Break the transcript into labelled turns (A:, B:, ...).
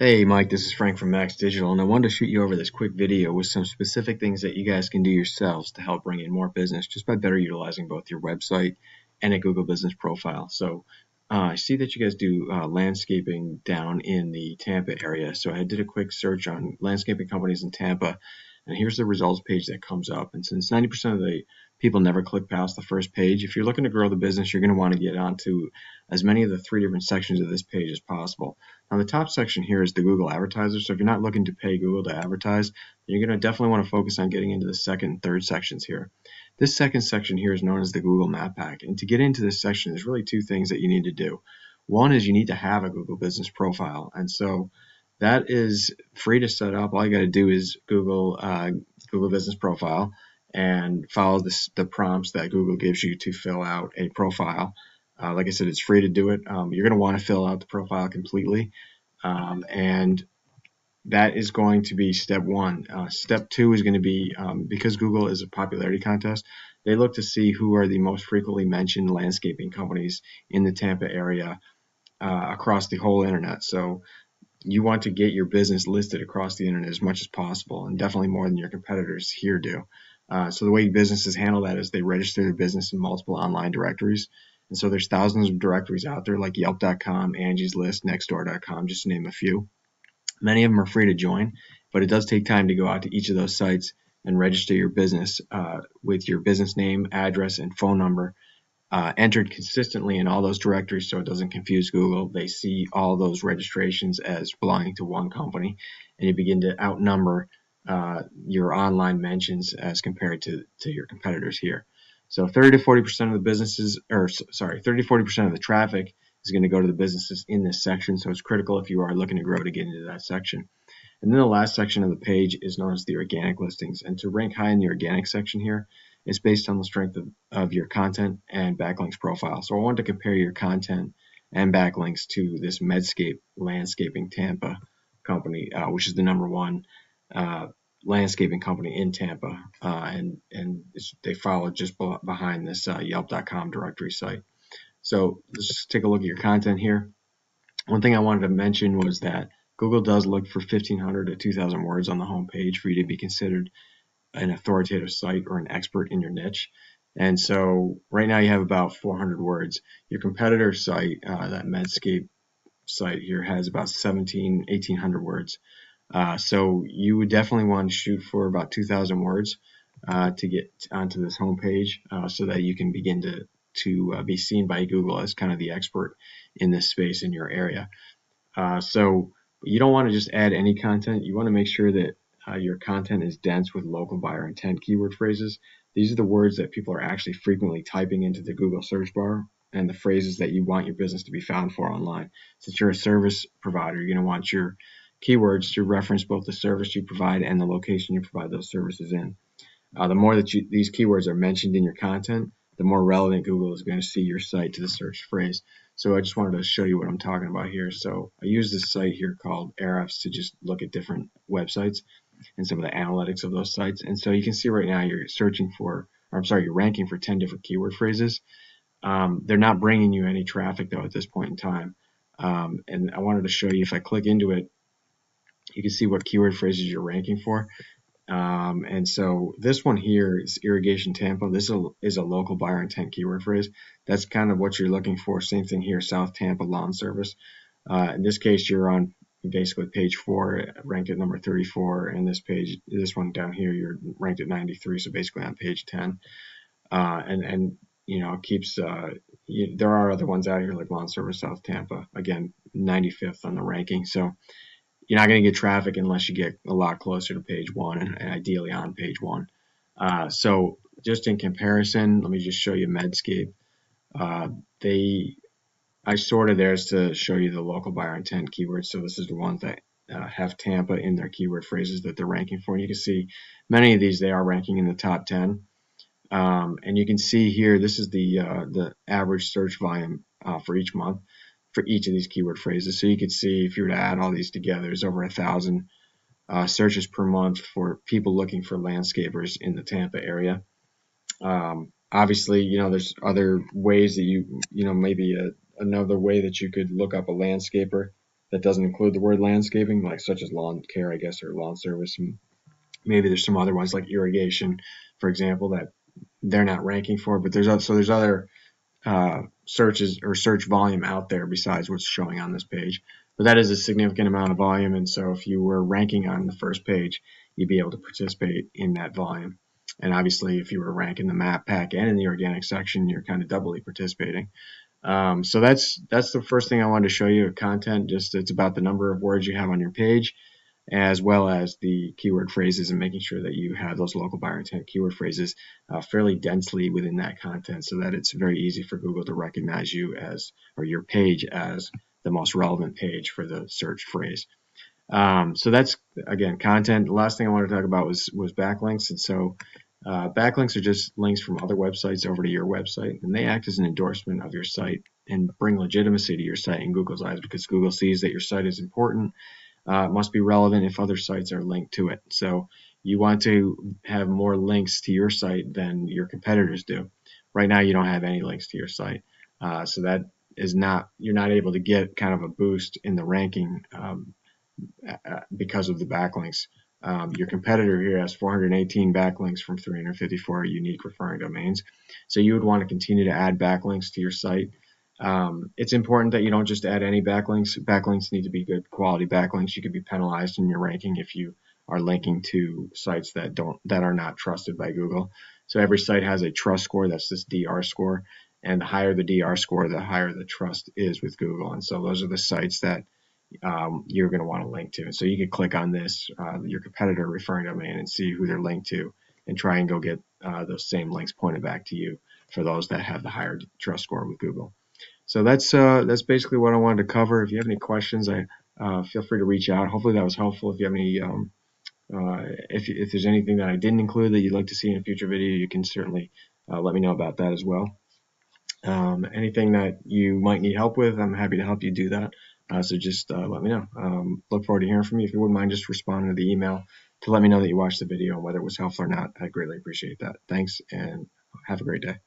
A: Hey Mike, this is Frank from Max Digital, and I wanted to shoot you over this quick video with some specific things that you guys can do yourselves to help bring in more business just by better utilizing both your website and a Google Business profile. So I see that you guys do landscaping down in the Tampa area. So I did a quick search on landscaping companies in Tampa, and here's the results page that comes up. And since 90% of the people never click past the first page, if you're looking to grow the business, you're going to want to get onto as many of the three different sections of this page as possible. Now the top section here is the Google advertiser. So if you're not looking to pay Google to advertise, you're going to definitely want to focus on getting into the second and third sections here. This second section here is known as the Google Map Pack. And to get into this section, there's really two things that you need to do. One is you need to have a Google Business profile. And so that is free to set up. All you got to do is Google Business profile and follow the prompts that Google gives you to fill out a profile. Like I said, it's free to do it. You're going to want to fill out the profile completely. And that is going to be step one. Step two is going to be, because Google is a popularity contest, they look to see who are the most frequently mentioned landscaping companies in the Tampa area across the whole internet. So you want to get your business listed across the internet as much as possible, and definitely more than your competitors here do. So the way businesses handle that is they register their business in multiple online directories. And so there's thousands of directories out there like Yelp.com, Angie's List, Nextdoor.com, just to name a few. Many of them are free to join, but it does take time to go out to each of those sites and register your business with your business name, address, and phone number entered consistently in all those directories so it doesn't confuse Google. They see all those registrations as belonging to one company, and you begin to outnumber your online mentions as compared to your competitors here. So 30 to 40% of the businesses, 30 to 40% of the traffic is going to go to the businesses in this section. So it's critical if you are looking to grow to get into that section. And then the last section of the page is known as the organic listings. And to rank high in the organic section here, it's based on the strength of your content and backlinks profile. So I wanted to compare your content and backlinks to this Medscape Landscaping Tampa company, which is the number one landscaping company in Tampa, and they follow just behind this Yelp.com directory site. So let's just take a look at your content here. One thing I wanted to mention was that Google does look for 1,500 to 2,000 words on the home page for you to be considered an authoritative site or an expert in your niche. And so right now you have about 400 words. Your competitor site, that Medscape site here, has about 1,800 words. So you would definitely want to shoot for about 2,000 words to get onto this homepage so that you can begin to be seen by Google as kind of the expert in this space in your area. So you don't want to just add any content. You want to make sure that your content is dense with local buyer intent keyword phrases. These are the words that people are actually frequently typing into the Google search bar and the phrases that you want your business to be found for online. Since you're a service provider, you're going to want your keywords to reference both the service you provide and the location you provide those services in. The more that these keywords are mentioned in your content, the more relevant Google is going to see your site to the search phrase. So I just wanted to show you what I'm talking about here. So I use this site here called Ahrefs to just look at different websites and some of the analytics of those sites. And so you can see right now you're you're ranking for 10 different keyword phrases. They're not bringing you any traffic though at this point in time. And I wanted to show you, if I click into it, you can see what keyword phrases you're ranking for. And so this one here is Irrigation Tampa. This is a local buyer intent keyword phrase. That's kind of what you're looking for. Same thing here, South Tampa Lawn Service. In this case, you're on basically page 4, ranked at number 34. And this one down here, you're ranked at 93, so basically on page 10. And you know, it keeps. There are other ones out here like Lawn Service South Tampa. Again, 95th on the ranking. So you're not going to get traffic unless you get a lot closer to page 1 and ideally on page 1. So just in comparison, let me just show you Medscape. I sorted theirs to show you the local buyer intent keywords. So this is the ones that have Tampa in their keyword phrases that they're ranking for. And you can see many of these, they are ranking in the top 10. And you can see here, this is the average search volume for each month for each of these keyword phrases. So you can see if you were to add all these together, there's over 1,000 searches per month for people looking for landscapers in the Tampa area. Obviously, you know, there's other ways that maybe another way that you could look up a landscaper that doesn't include the word landscaping, like such as lawn care, I guess, or lawn service. And maybe there's some other ones like irrigation, for example, that they're not ranking for. But there's other searches or search volume out there besides what's showing on this page. But that is a significant amount of volume, and so if you were ranking on the first page, you'd be able to participate in that volume. And obviously, if you were ranking the map pack and in the organic section, you're kind of doubly participating. So that's the first thing I wanted to show you. Content, just it's about the number of words you have on your page, as well as the keyword phrases, and making sure that you have those local buyer intent keyword phrases fairly densely within that content, so that it's very easy for Google to recognize you as, or your page as, the most relevant page for the search phrase. So that's, again, content. The last thing I wanted to talk about was backlinks. And so backlinks are just links from other websites over to your website, and they act as an endorsement of your site and bring legitimacy to your site in Google's eyes, because Google sees that your site is important. It must be relevant if other sites are linked to it. So you want to have more links to your site than your competitors do. Right now, you don't have any links to your site. So that is not, you're not able to get kind of a boost in the ranking because of the backlinks. Your competitor here has 418 backlinks from 354 unique referring domains. So you would want to continue to add backlinks to your site. It's important that you don't just add any backlinks. Backlinks need to be good quality backlinks. You could be penalized in your ranking if you are linking to sites that are not trusted by Google. So every site has a trust score. That's this DR score. And the higher the DR score, the higher the trust is with Google. And so those are the sites that you're going to want to link to. So you can click on this, your competitor referring domain, and see who they're linked to, and try and go get those same links pointed back to you for those that have the higher trust score with Google. So that's basically what I wanted to cover. If you have any questions, feel free to reach out. Hopefully that was helpful. If you have any, if there's anything that I didn't include that you'd like to see in a future video, you can certainly let me know about that as well. Anything that you might need help with, I'm happy to help you do that. So just let me know. Look forward to hearing from you. If you wouldn't mind just responding to the email to let me know that you watched the video and whether it was helpful or not, I'd greatly appreciate that. Thanks, and have a great day.